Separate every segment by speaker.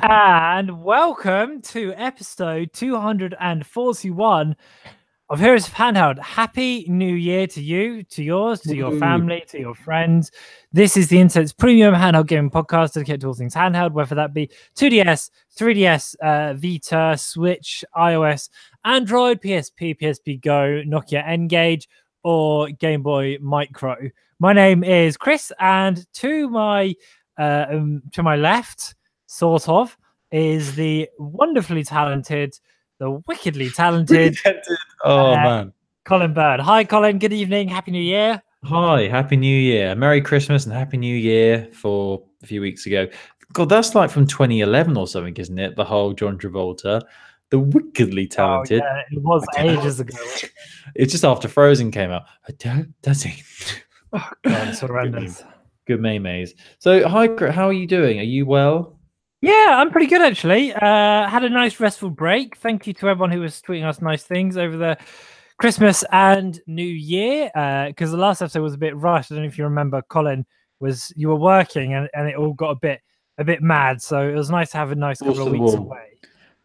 Speaker 1: And welcome to episode 241 of Heroes of Handheld. Happy New Year to you, to yours, to your family, to your friends. This is the internet's premium handheld gaming podcast dedicated to all things handheld, whether that be 2DS, 3DS, Vita, Switch, iOS, Android, PSP, PSP Go, Nokia N-Gage, or Game Boy Micro. My name is Chris, and to my left, sort of, is the wonderfully talented, the wickedly talented
Speaker 2: man,
Speaker 1: Colin Bird. Hi, Colin. Good evening. Happy New Year.
Speaker 2: Hi, Happy New Year. Merry Christmas and Happy New Year for a few weeks ago. God, that's like from 2011 or something, isn't it? The whole John Travolta, the wickedly talented.
Speaker 1: Oh, yeah, it was ages ago.
Speaker 2: It's just after Frozen came out. Does he?
Speaker 1: Oh, God, it's horrendous.
Speaker 2: Good maymays. So, hi, how are you doing? Are you well?
Speaker 1: Yeah, I'm pretty good, actually. Had a nice restful break. Thank you to everyone who was tweeting us nice things over the Christmas and New Year, because the last episode was a bit rushed. I don't know if you remember, Colin, you were working and it all got a bit mad. So it was nice to have a nice couple of weeks away.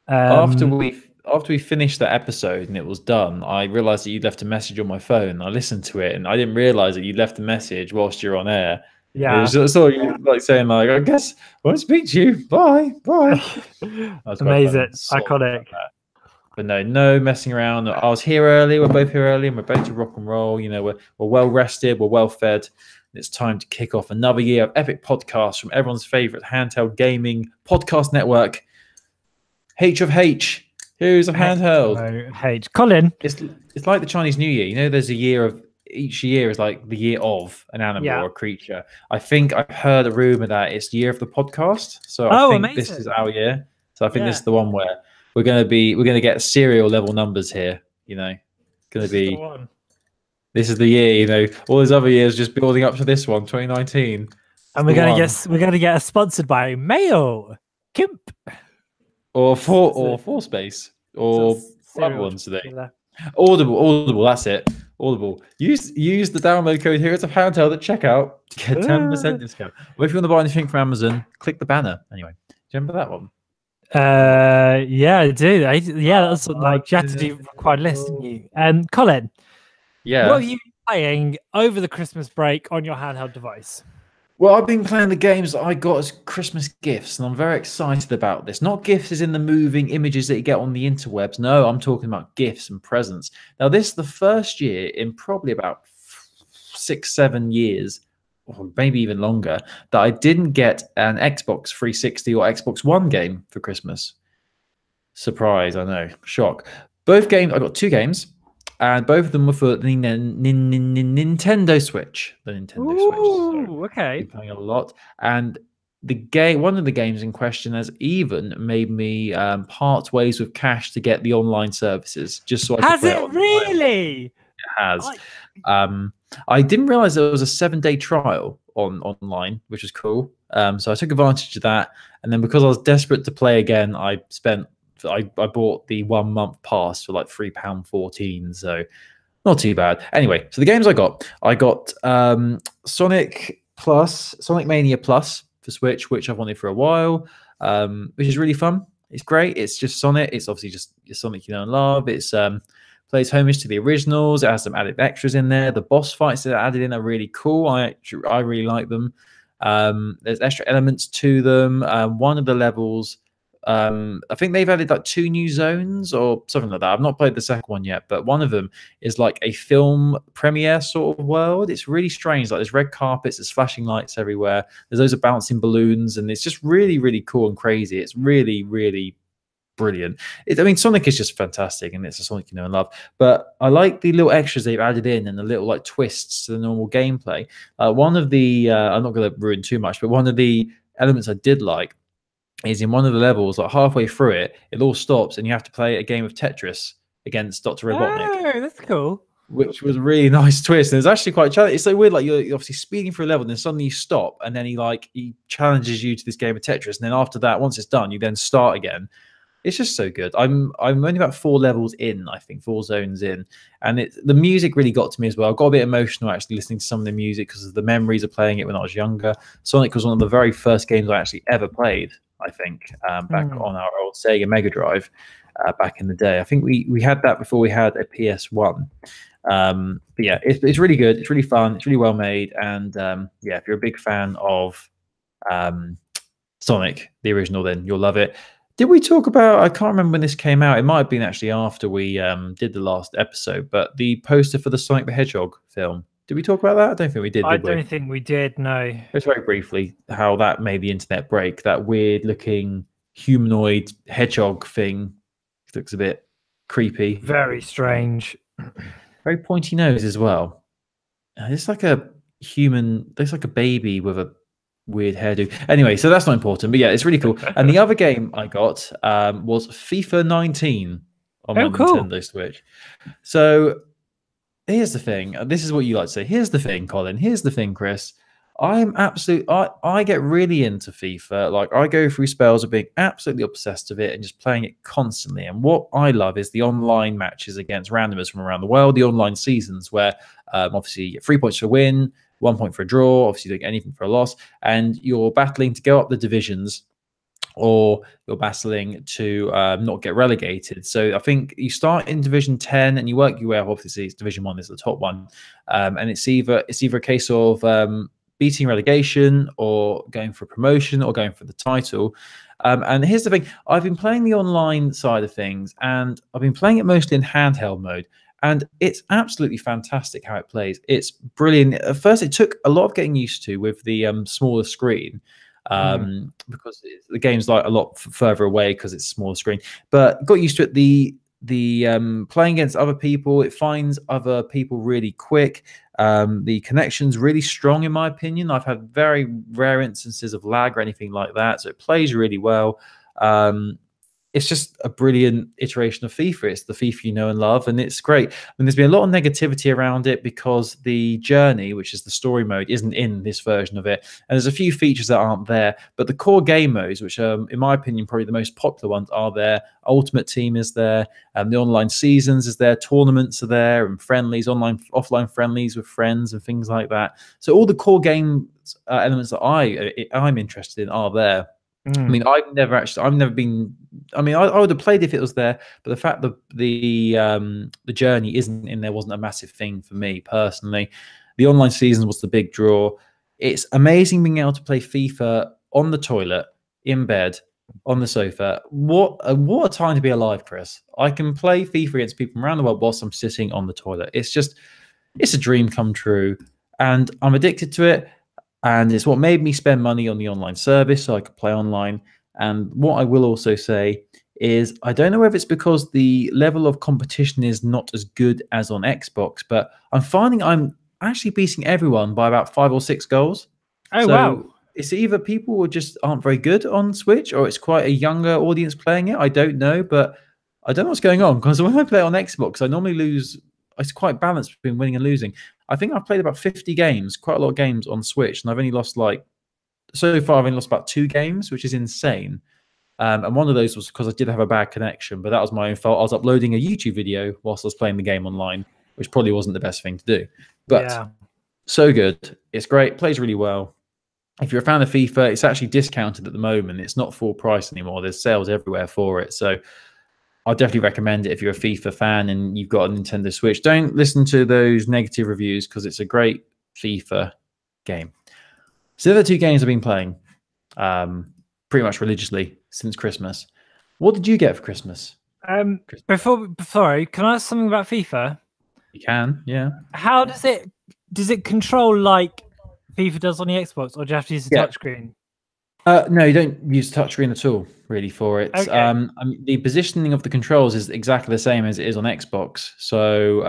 Speaker 2: After we finished that episode and it was done, I realized that you'd left a message on my phone. I listened to it and I didn't realize that you'd left a message whilst you're on air.
Speaker 1: Yeah,
Speaker 2: it was sort of like saying, like, I guess I won't speak to you. Bye.
Speaker 1: Amazing, iconic.
Speaker 2: But no messing around. I was here early. We're both here early, and we're about to rock and roll. You know, we're well rested. We're well fed. It's time to kick off another year of epic podcasts from everyone's favorite handheld gaming podcast network, H of H. Heroes of Handheld.
Speaker 1: H. Colin.
Speaker 2: It's like the Chinese New Year. You know, there's a year of. Each year is like the year of an animal or a creature. I think I've heard a rumor that it's the year of the podcast. So I think this is our year. So I think this is the one where we're gonna get serial level numbers here. You know, this is the year. You know, all those other years just building up to this one, 2019.
Speaker 1: And we're gonna get sponsored by Mayo, Kimp,
Speaker 2: or Four Space, or other ones today. Audible. That's it. Audible. Use the download code Heroes of Handheld at checkout to get 10% discount. Or if you want to buy anything from Amazon, click the banner. Anyway, do you remember that one?
Speaker 1: Yeah, I do. That's like you had to do required list, didn't you? Colin.
Speaker 2: Yeah.
Speaker 1: What have you been playing over the Christmas break on your handheld device?
Speaker 2: Well, I've been playing the games that I got as Christmas gifts, and I'm very excited about this. Not gifts as in the moving images that you get on the interwebs. No, I'm talking about gifts and presents. Now, this is the first year in probably about 6-7 years, or maybe even longer, that I didn't get an Xbox 360 or Xbox One game for Christmas. Surprise, I know. Shock. Both games, I got 2 games. And both of them were for the Nintendo Switch. The Nintendo Switch.
Speaker 1: So okay.
Speaker 2: I've been playing a lot. And one of the games in question has even made me part ways with cash to get the online services, just so I
Speaker 1: can play it really?
Speaker 2: It has. I didn't realize there was a 7-day trial online, which was cool. So I took advantage of that. And then because I was desperate to play again, I bought the 1-month pass for like £3.14, so not too bad. Anyway, so the games I got Sonic Mania Plus for Switch, which I've wanted for a while, which is really fun. It's great. It's just Sonic. It's obviously just Sonic you know and love. It's plays homage to the originals. It has some added extras in there. The boss fights that are added in are really cool. I really like them. There's extra elements to them. One of the levels. I think they've added like 2 new zones or something like that. I've not played the second one yet, but one of them is like a film premiere sort of world. It's really strange. Like there's red carpets, there's flashing lights everywhere. There's loads of bouncing balloons, and it's just really, really cool and crazy. It's really, really brilliant. I mean, Sonic is just fantastic, and it's a Sonic you know and love. But I like the little extras they've added in and the little like twists to the normal gameplay. One of the I'm not going to ruin too much, but one of the elements I did like is in one of the levels, like halfway through it all stops and you have to play a game of Tetris against Dr. Robotnik.
Speaker 1: Oh, that's cool.
Speaker 2: Which was a really nice twist. And it's actually quite challenging. It's so weird, like you're obviously speeding through a level and then suddenly you stop and then he challenges you to this game of Tetris. And then after that, once it's done, you then start again. It's just so good. I'm only about 4 levels in, I think, 4 zones in. And the music really got to me as well. I got a bit emotional actually listening to some of the music because of the memories of playing it when I was younger. Sonic was one of the very first games I actually ever played I think, back on our old Sega Mega Drive back in the day. I think we had that before we had a PS1. But yeah, it's really good. It's really fun. It's really well made. And yeah, if you're a big fan of Sonic, the original, then you'll love it. Did we talk about? I can't remember when this came out. It might have been actually after we did the last episode. But the poster for the Sonic the Hedgehog film. Did we talk about that? I don't think we did.
Speaker 1: I don't think we did. No.
Speaker 2: Just very briefly, how that made the internet break. That weird-looking humanoid hedgehog thing looks a bit creepy.
Speaker 1: Very strange.
Speaker 2: Very pointy nose as well. It's like a human. Looks like a baby with a weird hairdo. Anyway, so that's not important. But yeah, it's really cool. And the other game I got was FIFA 19 on my Nintendo Switch. So here's the thing. This is what you like to say. Here's the thing, Colin. Here's the thing, Chris. I get really into FIFA. Like, I go through spells of being absolutely obsessed with it and just playing it constantly. And what I love is the online matches against randomers from around the world, the online seasons where obviously you get 3 points for a win, 1 point for a draw, obviously you don't get anything for a loss, and you're battling to go up the divisions, or you're battling to not get relegated. So I think you start in Division 10 and you work your way up. Obviously, Division 1 is the top one, and it's either a case of beating relegation or going for promotion or going for the title. And here's the thing. I've been playing the online side of things, and I've been playing it mostly in handheld mode. And it's absolutely fantastic how it plays. It's brilliant. At first, it took a lot of getting used to with the smaller screen, because the game's like a lot further away because it's smaller screen. But got used to it. The playing against other people, it finds other people really quick. The connection's really strong, in my opinion. I've had very rare instances of lag or anything like that, so it plays really well. It's just a brilliant iteration of FIFA. It's the FIFA you know and love, and it's great. I mean, there's been a lot of negativity around it because the journey, which is the story mode, isn't in this version of it. And there's a few features that aren't there, but the core game modes, which are, in my opinion, probably the most popular ones, are there. Ultimate Team is there, and the online seasons is there, tournaments are there, and friendlies, online, offline friendlies with friends and things like that. So all the core game elements that I'm interested in are there. I mean, I've never been. I mean, I would have played if it was there, but the fact that the journey isn't in there wasn't a massive thing for me personally. The online season was the big draw. It's amazing being able to play FIFA on the toilet, in bed, on the sofa. What a time to be alive, Chris! I can play FIFA against people around the world whilst I'm sitting on the toilet. It's a dream come true, and I'm addicted to it. And it's what made me spend money on the online service so I could play online. And what I will also say is, I don't know whether it's because the level of competition is not as good as on Xbox, but I'm finding I'm actually beating everyone by about 5 or 6 goals.
Speaker 1: Oh, wow.
Speaker 2: It's either people just aren't very good on Switch, or it's quite a younger audience playing it. I don't know, but I don't know what's going on, because when I play on Xbox, I normally lose. It's quite balanced between winning and losing. I think I've played about 50 games, quite a lot of games on Switch, and I've only lost so far I've only lost about 2 games, which is insane. And one of those was because I did have a bad connection, but that was my own fault. I was uploading a YouTube video whilst I was playing the game online, which probably wasn't the best thing to do. But so good. It's great. Plays really well. If you're a fan of FIFA, it's actually discounted at the moment. It's not full price anymore. There's sales everywhere for it. So I'll definitely recommend it if you're a FIFA fan and you've got a Nintendo Switch. Don't listen to those negative reviews, because it's a great FIFA game. So the other 2 games I've been playing pretty much religiously since Christmas. What did you get for Christmas?
Speaker 1: Sorry, can I ask something about FIFA?
Speaker 2: You can, yeah.
Speaker 1: How does it control like FIFA does on the Xbox, or do you have to use the touchscreen?
Speaker 2: No, you don't use touchscreen at all, really, for it.
Speaker 1: Okay.
Speaker 2: I mean, the positioning of the controls is exactly the same as it is on Xbox. So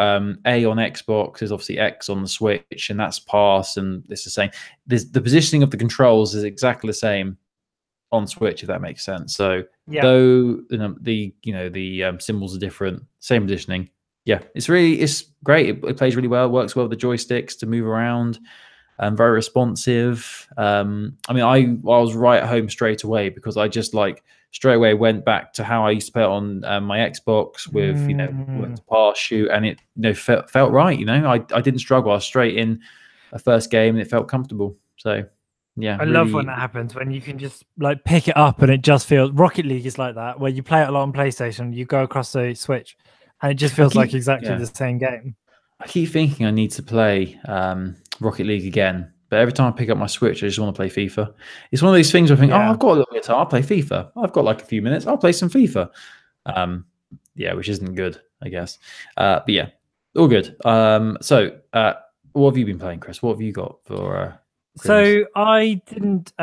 Speaker 2: A on Xbox is obviously X on the Switch, and that's pass, and it's the same. The positioning of the controls is exactly the same on Switch, if that makes sense. So though the symbols are different, same positioning. Yeah, it's great. It plays really well. It works well with the joysticks to move around. Very responsive. I mean, I was right at home straight away, because I just straight away went back to how I used to play it on my Xbox with to pass, shoot, and it felt right. I didn't struggle. I was straight in a first game and it felt comfortable. So Yeah,
Speaker 1: I love when
Speaker 2: really.
Speaker 1: that happens, when you can just like pick it up and it just feels. Rocket League is like that, where you play it a lot on PlayStation, you go across the Switch, and it just
Speaker 2: I
Speaker 1: feels like
Speaker 2: keep
Speaker 1: exactly
Speaker 2: yeah,
Speaker 1: the same game.
Speaker 2: I keep thinking I need to play Rocket League again, but every time I pick up my Switch, I just want to play FIFA. It's one of these things where I think, oh,
Speaker 1: Yeah.
Speaker 2: I've got a little bit of time, I'll play FIFA. I've got like a few minutes, I'll play some FIFA. Um, yeah, which isn't good, I guess. But yeah, all good. What have you been playing, Chris? What have you got for Christmas?
Speaker 1: So I didn't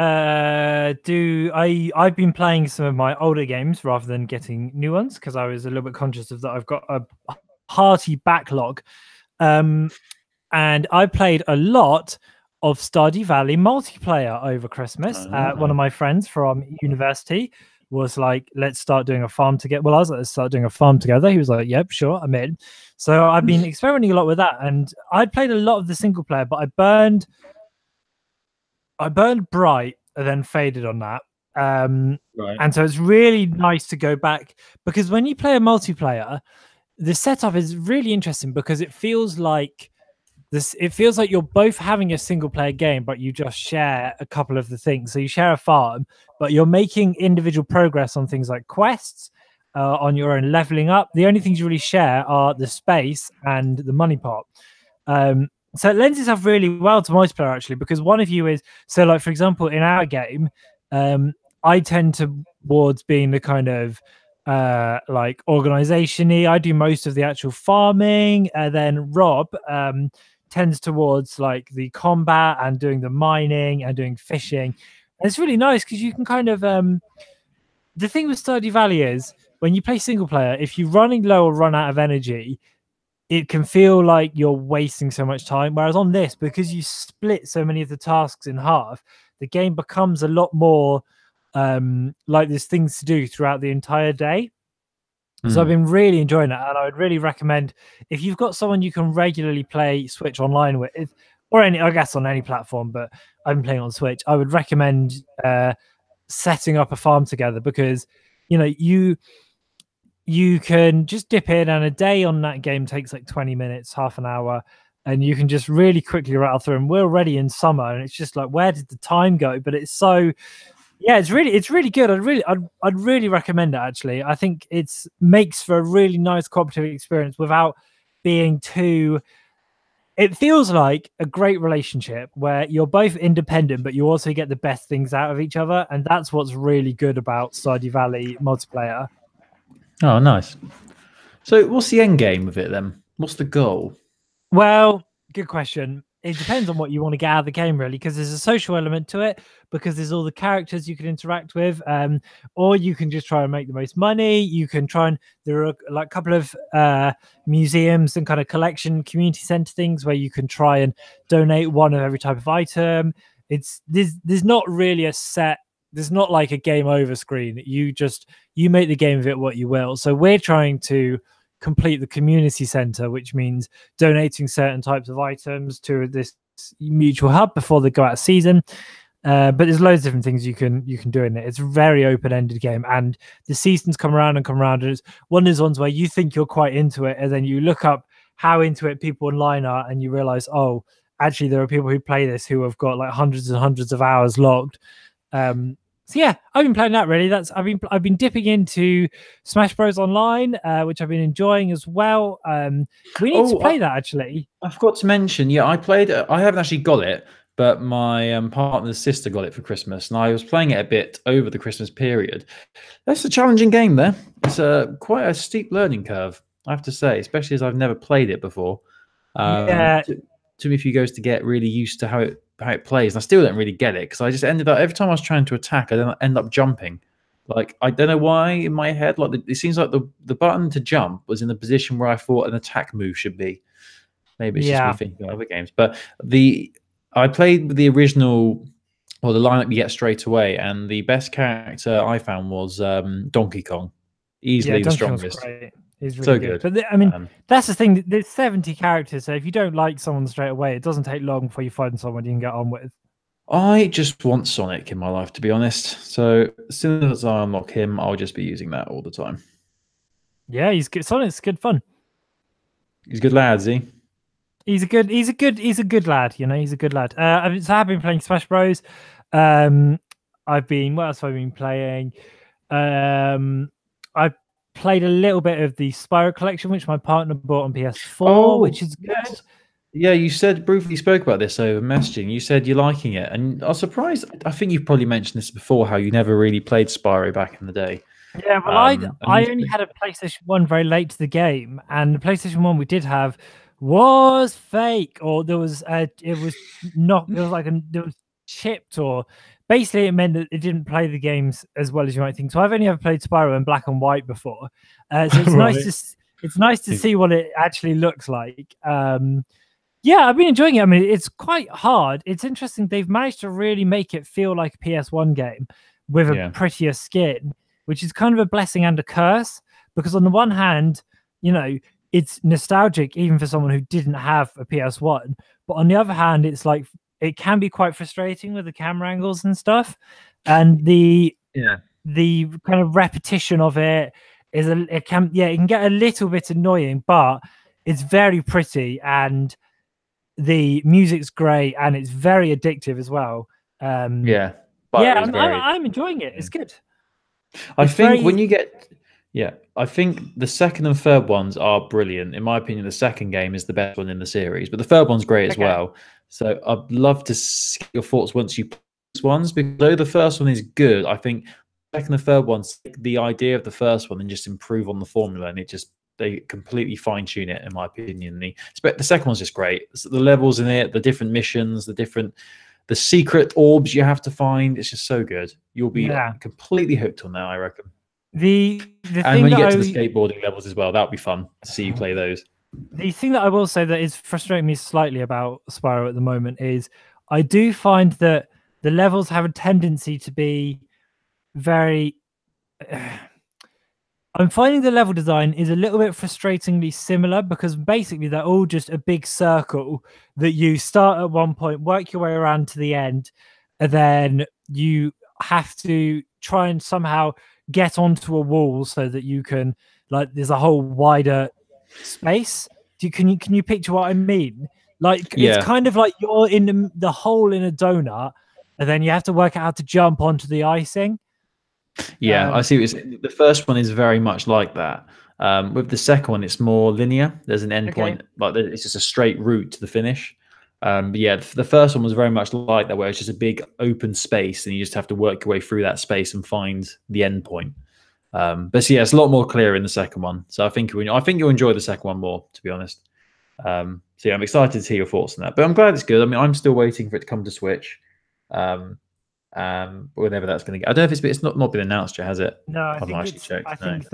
Speaker 1: do I've been playing some of my older games rather than getting new ones because I was a little bit conscious of that. I've got a hearty backlog. Um and I played a lot of Stardew Valley multiplayer over Christmas. One of
Speaker 2: Oh,
Speaker 1: my friends from university was like, "Let's start doing a farm together." Well, I was like, "Let's start doing a farm together." He was like, "Yep, sure, I'm in." So I've been experimenting a lot with that, and I played a lot of the single player, but I burned bright and then faded on that.
Speaker 2: right.
Speaker 1: And so it's really nice to go back because when you play a multiplayer, the setup is really interesting because it feels like this. It feels like you're both having a single player game, but you just share a couple of the things. So you share a farm, but you're making individual progress on things like quests, on your own leveling up. The only things you really share are the space and the money pot. So it lends itself really well to multiplayer actually, because one of you is so like for example in our game, I tend towards being the kind of like organization-y. I do most of the actual farming, and then Rob tends towards like the combat and doing the mining and doing fishing. And it's really nice because you can kind of the thing with Stardew Valley is when you play single player, if you're running low or run out of energy, it can feel like you're wasting so much time. Whereas on this, because you split so many of the tasks in half, the game becomes a lot more like there's things to do throughout the entire day. So I've
Speaker 2: Mm,
Speaker 1: been really enjoying that, and I would really recommend if you've got someone you can regularly play Switch online with, or any, I guess on any platform, but I've been playing on Switch. I would recommend setting up a farm together because you know you can just dip in, and a day on that game takes like 20 minutes, half an hour, and you can just really quickly rattle through. And we're already in summer, and it's just like, where did the time go? But it's so, yeah, it's really good. I'd really recommend it. Actually, I think it's makes for a really nice cooperative experience without being too. It feels like a great relationship where you're both independent, but you also get the best things out of each other, and that's what's really good about Stardew Valley multiplayer.
Speaker 2: oh, nice. So, what's the end game of it then? What's the goal?
Speaker 1: Well, good question. It depends on what you want to get out of the game, really, because there's a social element to it, because there's all the characters you can interact with, or you can just try and make the most money. You can try and there are like a couple of museums and kind of collection community center things where you can try and donate one of every type of item. It's there's not really a set. There's not like a game over screen. You make the game of it what you will. So we're trying to complete the community center, which means donating certain types of items to this mutual hub before they go out of season. But there's loads of different things you can do in it. It's a very open-ended game, and the seasons come around and come around. And it's one of those ones where you think you're quite into it, and then you look up how into it people online are, and you realize, oh, actually, there are people who play this who have got like hundreds and hundreds of hours logged. So yeah, I've been playing that really. I've been dipping into Smash Bros Online, which I've been enjoying as well. We need to
Speaker 2: Oh,
Speaker 1: play that actually.
Speaker 2: I forgot to mention. Yeah, I played. I haven't actually got it, but my partner's sister got it for Christmas, and I was playing it a bit over the Christmas period. That's a challenging game. There, it's quite a steep learning curve, I have to say, especially as I've never played it before.
Speaker 1: Yeah,
Speaker 2: Took me a few goes to get really used to how it plays. And I still don't really get it because I just ended up every time I was trying to attack, I then end up jumping. Like I don't know why in my head, like it seems like the button to jump was in the position where I thought an attack move should be. Maybe it's just me
Speaker 1: yeah,
Speaker 2: thinking of other games, but I played with the original or the lineup you get straight away, and the best character I found was Donkey Kong,
Speaker 1: yeah.
Speaker 2: easily the
Speaker 1: Donkey Kong's
Speaker 2: strongest.
Speaker 1: great. He's really
Speaker 2: So
Speaker 1: good.
Speaker 2: good.
Speaker 1: But I mean,
Speaker 2: Um,
Speaker 1: that's the thing. There's 70 characters, so if you don't like someone straight away, it doesn't take long before you find someone you can get on with.
Speaker 2: I just want Sonic in my life, to be honest. So as soon as I unlock him, I'll just be using that all the time.
Speaker 1: Yeah, he's good. Sonic's good fun.
Speaker 2: He's a good lad, is he?
Speaker 1: He's a good lad. You know, he's a good lad. So I've been playing Smash Bros. What else have I been playing? I played a little bit of the Spyro collection, which my partner bought on PS4, which is good.
Speaker 2: Yes. Yeah, you said briefly spoke about this over messaging. You said you're liking it, and I was surprised. I think you've probably mentioned this before, how you never really played Spyro back in the day.
Speaker 1: Yeah, well, I only had a PlayStation 1 very late to the game, and the PlayStation 1 we did have was fake, or there was it was not, it was like it was chipped, or basically it meant that it didn't play the games as well as you might think. So I've only ever played Spyro in black and white before, so it's nice to see what it actually looks like. Yeah, I've been enjoying it. I mean, it's quite hard. It's interesting. They've managed to really make it feel like a PS1 game with a prettier skin, which is kind of a blessing and a curse. Because on the one hand, it's nostalgic even for someone who didn't have a PS1. But on the other hand, it's like it can be quite frustrating with the camera angles and stuff. And the kind of repetition of it can get a little bit annoying, but it's very pretty and the music's great and it's very addictive as well. I'm enjoying it. It's good.
Speaker 2: I think the second and third ones are brilliant. In my opinion, the second game is the best one in the series, but the third one's great as well. So I'd love to see your thoughts once you play these ones, because though the first one is good, I think the second and third ones take the idea of the first one and just improve on the formula, and they completely fine tune it, in my opinion. The second one's just great. So the levels in it, the different missions, the secret orbs you have to find. It's just so good. You'll be completely hooked on that, I reckon.
Speaker 1: And
Speaker 2: when you get to the skateboarding levels as well, that'll be fun to see you play those.
Speaker 1: The thing that I will say that is frustrating me slightly about Spyro at the moment is I do find that the levels have a tendency to be very... I'm finding the level design is a little bit frustratingly similar, because basically they're all just a big circle that you start at one point, work your way around to the end, and then you have to try and somehow get onto a wall so that you can, there's a whole wider space. Can you picture what I mean? It's kind of like you're in the hole in a donut, and then you have to work out how to jump onto the icing.
Speaker 2: Yeah, I see what you're saying. The first one is very much like that. With the second one, it's more linear. There's an end point, it's just a straight route to the finish. But the first one was very much like that, where it's just a big open space, and you just have to work your way through that space and find the end point. It's a lot more clear in the second one. So I think you'll enjoy the second one more, to be honest. I'm excited to hear your thoughts on that. But I'm glad it's good. I mean, I'm still waiting for it to come to Switch. Whenever that's going to get, I don't know if it's not been announced yet, has it?
Speaker 1: No, I think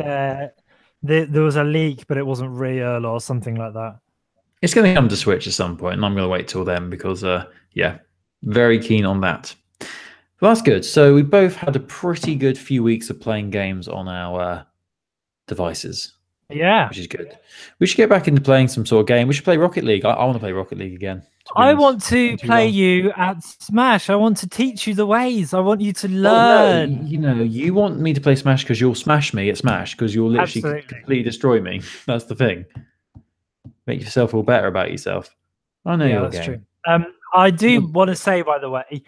Speaker 1: there was a leak, but it wasn't real or something like that.
Speaker 2: It's going to come to Switch at some point, and I'm going to wait till then because very keen on that. Well, that's good. So we both had a pretty good few weeks of playing games on our devices.
Speaker 1: Yeah,
Speaker 2: which is good. We should get back into playing some sort of game. We should play Rocket League. I want to play Rocket League again.
Speaker 1: I want to play you at Smash. I want to teach you the ways. I want you to learn.
Speaker 2: You want me to play Smash because you'll smash me at Smash, because you'll literally completely destroy me. That's the thing. Make yourself feel better about yourself. I know your game.
Speaker 1: True. I do want to say, by the way,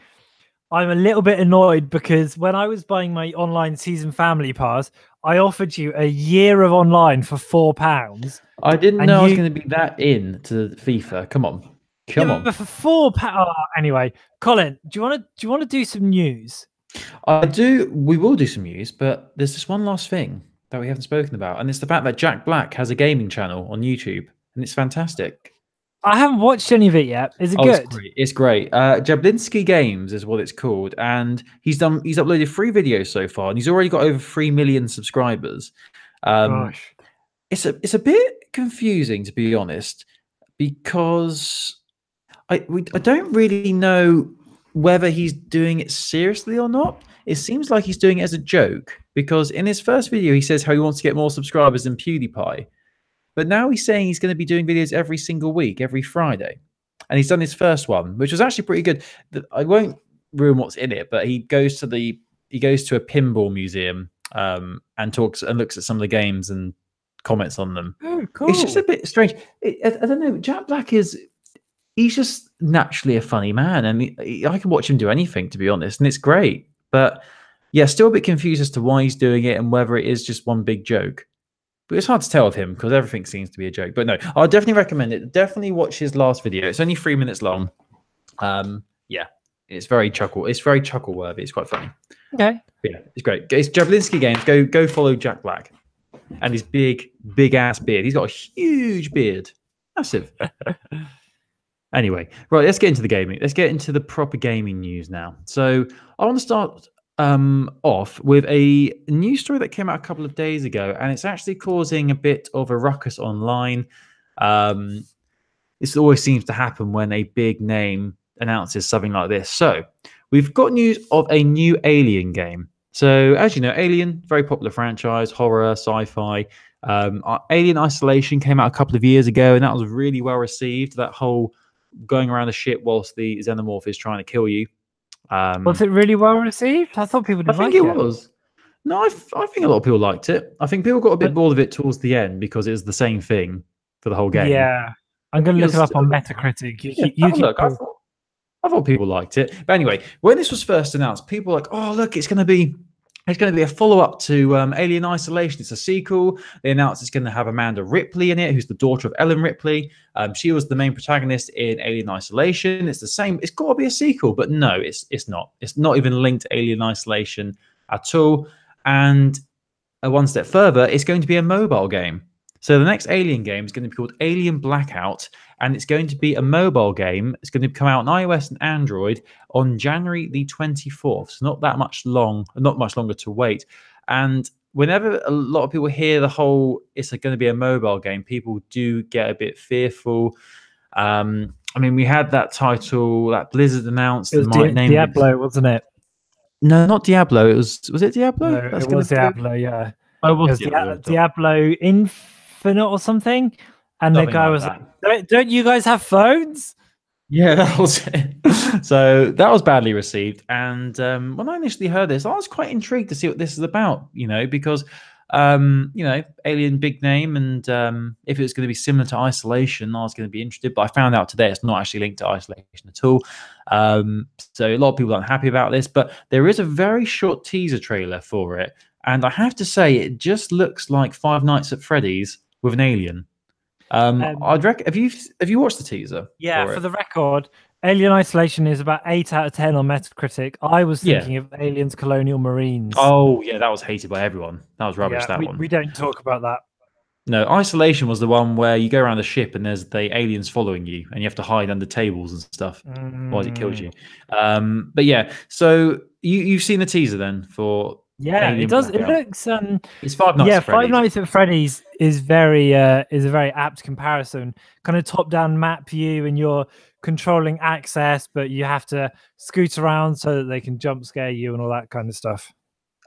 Speaker 1: I'm a little bit annoyed because when I was buying my online season family pass, I offered you a year of online for £4.
Speaker 2: I didn't know I was going to be that into FIFA. Come on.
Speaker 1: But for £4. Anyway, Colin, do you want to do some news?
Speaker 2: I do. We will do some news, but there's just one last thing that we haven't spoken about, and it's the fact that Jack Black has a gaming channel on YouTube, and it's fantastic.
Speaker 1: I haven't watched any of it yet. Is it good?
Speaker 2: It's great. Jablinski Games is what it's called, and he's uploaded 3 videos so far, and he's already got over 3 million subscribers.
Speaker 1: Gosh,
Speaker 2: it's a bit confusing, to be honest, because I don't really know whether he's doing it seriously or not. It seems like he's doing it as a joke, because in his first video he says how he wants to get more subscribers than PewDiePie. But now he's saying he's going to be doing videos every single week, every Friday. And he's done his first one, which was actually pretty good. I won't ruin what's in it, but he goes to a pinball museum and talks and looks at some of the games and comments on them.
Speaker 1: Oh, cool.
Speaker 2: It's just a bit strange. I don't know. Jack Black is he's just naturally a funny man, and I can watch him do anything, to be honest, and it's great. But yeah, still a bit confused as to why he's doing it and whether it is just one big joke. But it's hard to tell of him because everything seems to be a joke. But no, I'll definitely recommend it. Definitely watch his last video. It's only 3 minutes long. Yeah, it's very chuckle. It's very chuckle worthy. It's quite funny.
Speaker 1: Okay.
Speaker 2: But yeah, it's great. It's Jablinski Games. Go follow Jack Black and his big ass beard. He's got a huge beard, massive. Anyway, right, let's get into the gaming. Let's get into the proper gaming news now. So I want to start off with a news story that came out a couple of days ago, and it's actually causing a bit of a ruckus online. This always seems to happen when a big name announces something like this. So we've got news of a new Alien game. So as you know, Alien, very popular franchise, horror, sci-fi. Alien Isolation came out a couple of years ago, and that was really well received. That whole going around the ship whilst the xenomorph is trying to kill you.
Speaker 1: Was it really well received? I thought people didn't
Speaker 2: like it. I think it was. No, I think a lot of people liked it. I think people got a bit bored of it towards the end because it was the same thing for the whole game.
Speaker 1: Yeah. I'm going to look it up on Metacritic.
Speaker 2: I thought people liked it. But anyway, when this was first announced, people were like, oh, look, it's going to be a follow-up to Alien Isolation. It's a sequel. They announced it's going to have Amanda Ripley in it, who's the daughter of Ellen Ripley. She was the main protagonist in Alien Isolation. It's the same. It's got to be a sequel, but no, it's not. It's not even linked to Alien Isolation at all. And one step further, it's going to be a mobile game. So the next Alien game is going to be called Alien Blackout, and it's going to be a mobile game. It's going to come out on iOS and Android on January the 24th. So not much longer to wait. And whenever a lot of people hear the whole it's going to be a mobile game, people do get a bit fearful. I mean, we had that title that Blizzard announced.
Speaker 1: It was Diablo, wasn't it?
Speaker 2: No, not Diablo. It was it Diablo?
Speaker 1: No, it was Diablo, yeah.
Speaker 2: Oh, it was
Speaker 1: Diablo Infinite or something. And the guy was like, don't you guys have phones?
Speaker 2: Yeah, that was it. So that was badly received. And when I initially heard this, I was quite intrigued to see what this is about, because, Alien big name. And if it was going to be similar to Isolation, I was going to be interested. But I found out today it's not actually linked to Isolation at all. So a lot of people aren't happy about this. But there is a very short teaser trailer for it. And I have to say, it just looks like Five Nights at Freddy's with an alien. I'd have you watched the teaser?
Speaker 1: Yeah, for the record, Alien Isolation is about 8 out of 10 on Metacritic. I was thinking of Aliens Colonial Marines.
Speaker 2: Oh yeah, that was hated by everyone. That was rubbish. One.
Speaker 1: We don't talk about that.
Speaker 2: No, Isolation was the one where you go around the ship and there's the aliens following you, and you have to hide under tables and stuff while it kills you. But yeah, so you've seen the teaser then for.
Speaker 1: Yeah, Alien it does. Blackout. It looks.
Speaker 2: It's Five Nights.
Speaker 1: Yeah,
Speaker 2: at Freddy's.
Speaker 1: Five Nights at Freddy's is a very apt comparison. Kind of top-down map view, and you're controlling access, but you have to scoot around so that they can jump scare you and all that kind of stuff.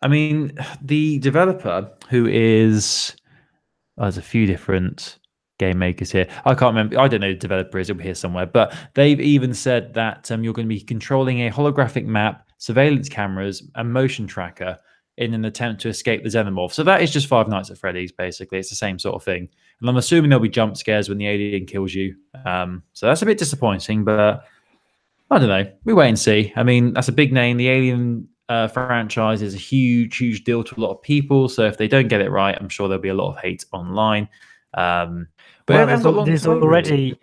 Speaker 2: I mean, the developer, who is, there's a few different game makers here. I can't remember. I don't know who the developer is. It'll be here somewhere. But they've even said that you're going to be controlling a holographic map, surveillance cameras, and motion tracker in an attempt to escape the xenomorph. So that is just Five Nights at Freddy's, basically. It's the same sort of thing. And I'm assuming there'll be jump scares when the alien kills you. So that's a bit disappointing, but I don't know. We wait and see. I mean, that's a big name. The Alien franchise is a huge, huge deal to a lot of people. So if they don't get it right, I'm sure there'll be a lot of hate online. But
Speaker 1: there's already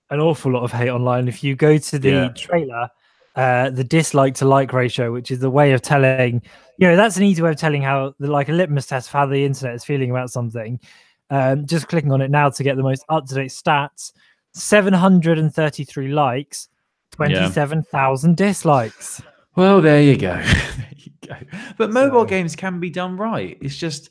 Speaker 1: an awful lot of hate online. If you go to the trailer, the dislike to like ratio, which is the way of telling, that's an easy way of telling how, like a litmus test of how the internet is feeling about something. Just clicking on it now to get the most up-to-date stats. 733 likes, 27,000 dislikes.
Speaker 2: Well, there you go. There you go. But mobile games can be done right. It's just,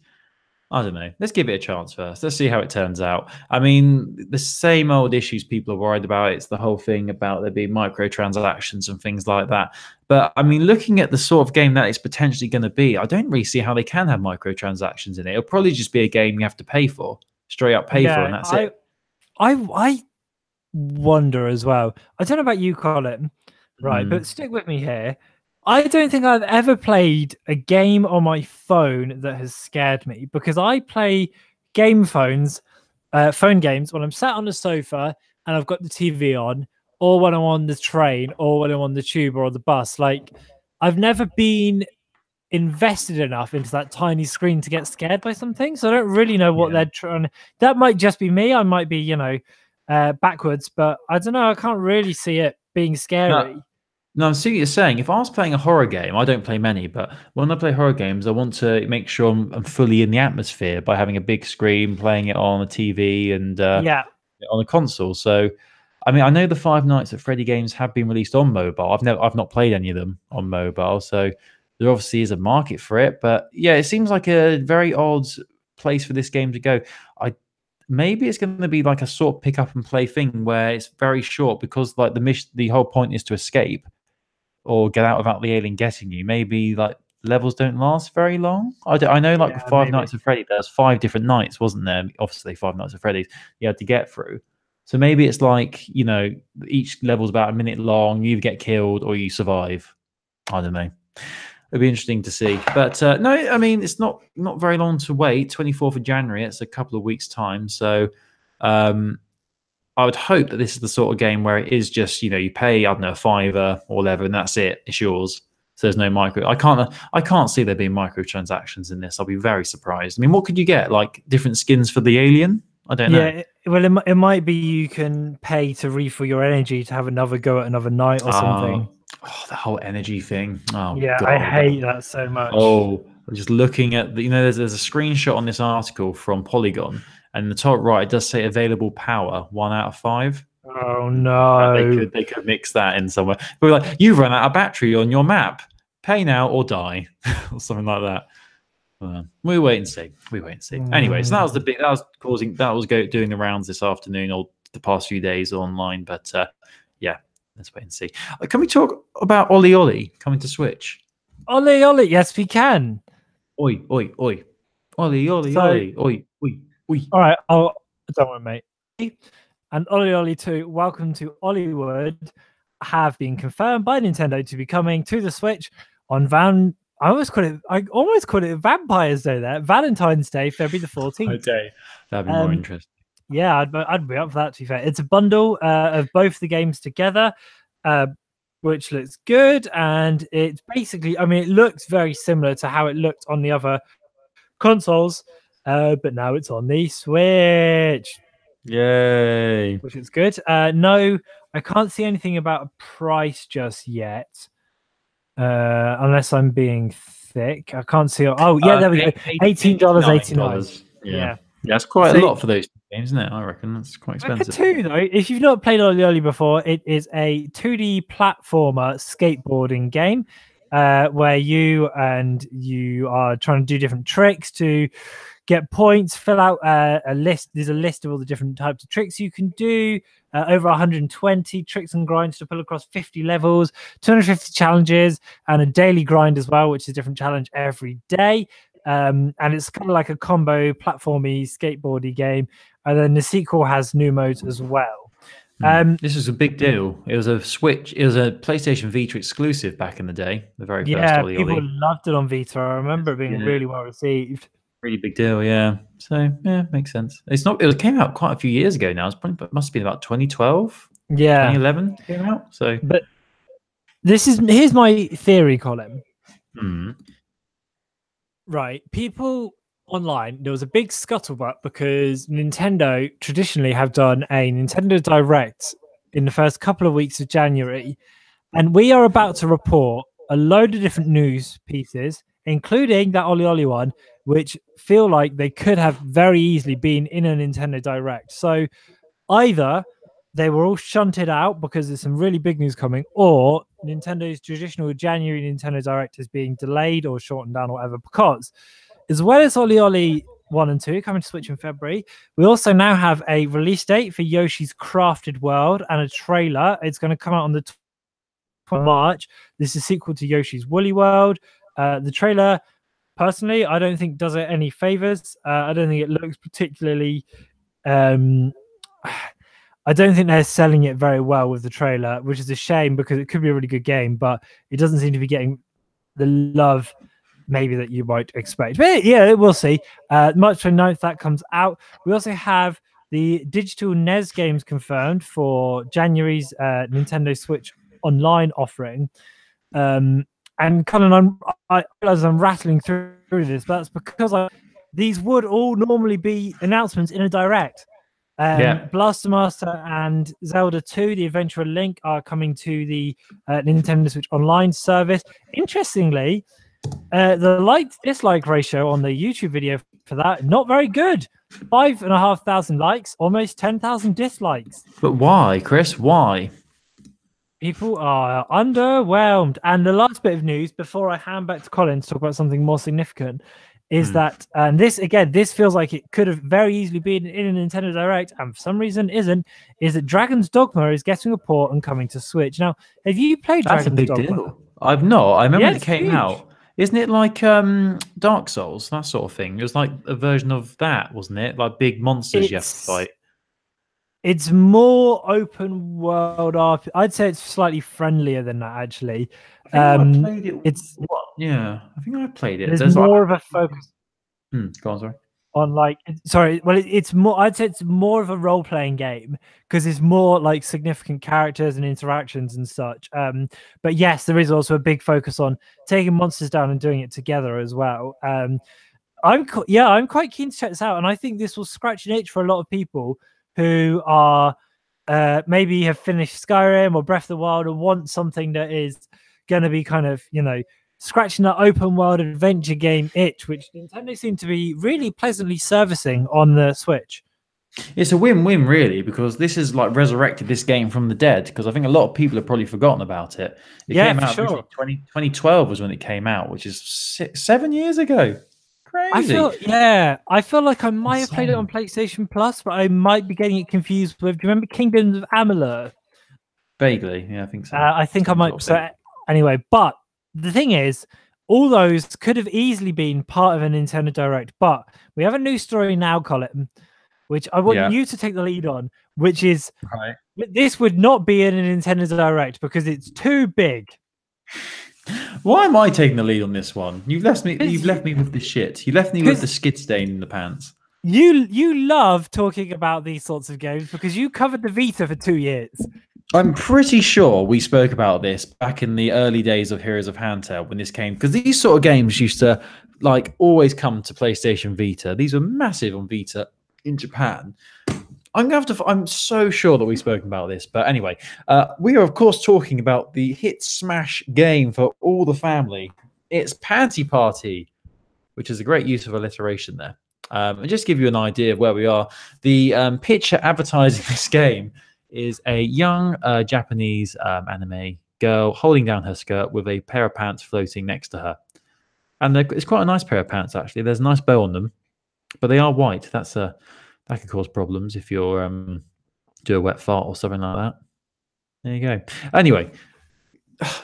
Speaker 2: I don't know. Let's give it a chance first. Let's see how it turns out. I mean, the same old issues people are worried about. It's the whole thing about there being microtransactions and things like that. But I mean, looking at the sort of game that it's potentially going to be, I don't really see how they can have microtransactions in it. It'll probably just be a game you have to pay for, straight up pay for, and that's it.
Speaker 1: I wonder as well. I don't know about you, Colin, right? But stick with me here. I don't think I've ever played a game on my phone that has scared me, because I play phone games when I'm sat on the sofa and I've got the TV on or when I'm on the train, or when I'm on the tube or on the bus. Like, I've never been invested enough into that tiny screen to get scared by something. So I don't really know what they're trying. That might just be me. I might be, backwards, but I don't know. I can't really see it being scary.
Speaker 2: No, I'm seeing what you're saying. If I was playing a horror game, I don't play many, but when I play horror games, I want to make sure I'm fully in the atmosphere by having a big screen, playing it on a TV and
Speaker 1: Yeah.
Speaker 2: on a console. So, I mean, I know the Five Nights at Freddy games have been released on mobile. I've not played any of them on mobile, so there obviously is a market for it. But yeah, it seems like a very odd place for this game to go. Maybe it's going to be like a sort of pick up and play thing where it's very short because like the whole point is to escape or get out without the alien getting you. Maybe like levels don't last very long. I know like
Speaker 1: Yeah,
Speaker 2: Five
Speaker 1: maybe.
Speaker 2: Nights at Freddy, there's 5 different nights, wasn't there? Obviously, Five Nights at Freddy's you had to get through. So maybe it's like, each level's about a minute long. You either get killed or you survive. I don't know. It'd be interesting to see. But no, I mean, it's not very long to wait. 24th of January, it's a couple of weeks' time. So I would hope that this is the sort of game where it is just, you pay, I don't know, a $5 or whatever, and that's it. It's yours. So there's no micro. I can't see there being microtransactions in this. I'll be very surprised. I mean, what could you get? Like different skins for the alien? I don't know.
Speaker 1: Yeah, well, it might be you can pay to refill your energy to have another go at another night or something.
Speaker 2: Oh, the whole energy thing. Oh,
Speaker 1: yeah,
Speaker 2: God.
Speaker 1: I hate that so much.
Speaker 2: Oh, just looking at there's a screenshot on this article from Polygon, and in the top right it does say available power 1 out of 5.
Speaker 1: Oh no!
Speaker 2: They could mix that in somewhere. But like, you've run out of battery on your map. Pay now or die, or something like that. We wait and see. Anyway, so that was doing the rounds this afternoon or the past few days online. But yeah, let's wait and see. Can we talk about Ollie Ollie coming to Switch?
Speaker 1: Ollie Ollie, yes, we can.
Speaker 2: Oi, oi, oi. Ollie Ollie, Ollie, oi, oi, oi.
Speaker 1: All right, don't worry, mate. And Ollie Ollie 2, Welcome to Hollywood, have been confirmed by Nintendo to be coming to the Switch on I almost call it Vampires Day there. Valentine's Day, February the 14th.
Speaker 2: That'd be more interesting.
Speaker 1: Yeah, I'd be up for that, to be fair. It's a bundle of both the games together, which looks good. And it's basically, I mean, it looks very similar to how it looked on the other consoles, but now it's on the Switch.
Speaker 2: Yay.
Speaker 1: Which is good. No, I can't see anything about a price just yet. Unless I'm being thick. I can't see. Oh, yeah, there we go. $18.89.
Speaker 2: Yeah, that's quite a lot for those games, isn't it? I reckon that's quite expensive.
Speaker 1: For 2, though, if you've not played Ollie Ollie before, it is a 2D platformer skateboarding game where you are trying to do different tricks to get points, fill out a list. There's a list of all the different types of tricks you can do. Over 120 tricks and grinds to pull across 50 levels, 250 challenges, and a daily grind as well, which is a different challenge every day. And it's kind of like a combo platformy skateboardy game. And then the sequel has new modes as well.
Speaker 2: This is a big deal. It was a PlayStation Vita exclusive back in the day. The very first Ollie Ollie.
Speaker 1: People loved it on Vita. I remember it being really well received.
Speaker 2: Really big deal, yeah. So yeah, makes sense. It came out quite a few years ago now. It must have been about 2012.
Speaker 1: Yeah,
Speaker 2: 2011 came out. So,
Speaker 1: but here's my theory, Colin. Right, people online, there was a big scuttlebutt because Nintendo traditionally have done a Nintendo Direct in the first couple of weeks of January, and we are about to report a load of different news pieces, including that Ollie Ollie one, which feel like they could have very easily been in a Nintendo Direct. So either they were all shunted out because there's some really big news coming, or Nintendo's traditional January Nintendo Direct is being delayed or shortened down or whatever, because as well as Ollie Ollie 1 and 2 coming to Switch in February, we also now have a release date for Yoshi's Crafted World and a trailer. It's going to come out on the 12th of March. This is a sequel to Yoshi's Woolly World. The trailer, personally, I don't think does it any favors. I don't think it looks particularly... I don't think they're selling it very well with the trailer, which is a shame because it could be a really good game, but it doesn't seem to be getting the love maybe that you might expect. But yeah, we'll see. March 29th, that comes out. We also have the digital NES games confirmed for January's Nintendo Switch Online offering. And Colin, I realize I'm rattling through this, but that's because these would all normally be announcements in a direct. Blaster Master and Zelda 2, The Adventure of Link, are coming to the Nintendo Switch Online service. Interestingly, the like-dislike ratio on the YouTube video for that, not very good. 5,500 likes, almost 10,000 dislikes.
Speaker 2: But why, Chris? Why?
Speaker 1: People are underwhelmed. And the last bit of news before I hand back to Colin to talk about something more significant is that, and this feels like it could have very easily been in a Nintendo Direct, and for some reason isn't, is that Dragon's Dogma is getting a port and coming to Switch. Now, have you played Dragon's Dogma? That's a big deal.
Speaker 2: I've not. I remember when it came out. Isn't it like Dark Souls, that sort of thing? It was like a version of that, wasn't it? Like big monsters you have to fight.
Speaker 1: It's more open world RPG. I'd say it's slightly friendly than that, actually.
Speaker 2: I played it. I think I played it.
Speaker 1: There's more of a focus.
Speaker 2: Go on, sorry.
Speaker 1: It's more. I'd say it's more of a role-playing game because it's more like significant characters and interactions and such. But yes, there is also a big focus on taking monsters down and doing it together as well. I'm quite keen to check this out, and I think this will scratch an itch for a lot of people who are maybe have finished Skyrim or Breath of the Wild and want something that is going to be kind of, scratching that open world adventure game itch, which Nintendo seem to be really pleasantly servicing on the Switch.
Speaker 2: It's a win-win, really, because this has like resurrected this game from the dead, because I think a lot of people have probably forgotten about it. It came out 2012 was when it came out, which is 7 years ago. Crazy.
Speaker 1: I feel like I might have played it on PlayStation Plus, but I might be getting it confused with, do you remember Kingdoms of Amalur?
Speaker 2: Vaguely, yeah, I think so.
Speaker 1: I think I might. So anyway, but the thing is, all those could have easily been part of a Nintendo Direct, but we have a new story now, Colin, which I want you to take the lead on, which is this would not be in a Nintendo Direct because it's too big.
Speaker 2: Why am I taking the lead on this one? You've left me with the shit. You left me with the skid stain in the pants.
Speaker 1: You love talking about these sorts of games because you covered the Vita for 2 years.
Speaker 2: I'm pretty sure we spoke about this back in the early days of Heroes of Handheld when this came, because these sort of games used to always come to PlayStation Vita. These were massive on Vita in Japan. I'm so sure that we've spoken about this, but anyway, we are of course talking about the hit smash game for all the family. It's Panty Party, which is a great use of alliteration there. And just to give you an idea of where we are, the picture advertising this game is a young Japanese anime girl holding down her skirt with a pair of pants floating next to her. And it's quite a nice pair of pants, actually. There's a nice bow on them, but they are white. That could cause problems if you're do a wet fart or something like that. There you go. Anyway,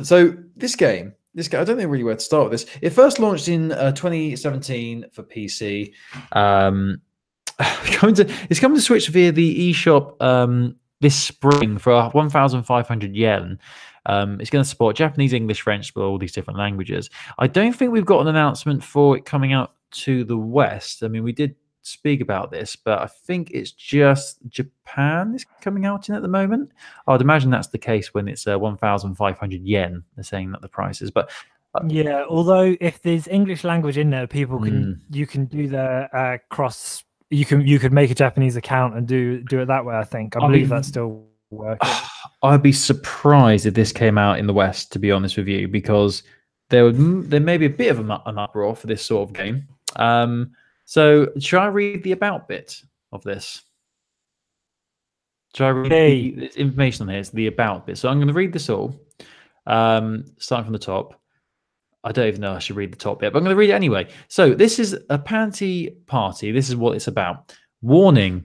Speaker 2: so this game, I don't know really where to start with this. It first launched in 2017 for PC. It's coming to Switch via the eShop this spring for 1,500 yen. It's going to support Japanese, English, French, but all these different languages. I don't think we've got an announcement for it coming out to the West. I mean, we did speak about this, but I think it's just Japan is coming out in at the moment. I'd imagine that's the case when it's 1,500 yen. They're saying that the price is, but
Speaker 1: yeah. Although if there's English language in there, people you can do the cross. You could make a Japanese account and do it that way. I think I believe that's still working.
Speaker 2: I'd be surprised if this came out in the West, to be honest with you, because there may be a bit of an uproar for this sort of game. So should I read the about bit of this? Should I read the information on here? It's the about bit. So I'm going to read this all, starting from the top. I don't even know I should read the top bit, but I'm going to read it anyway. So this is a Panty Party. This is what it's about. Warning.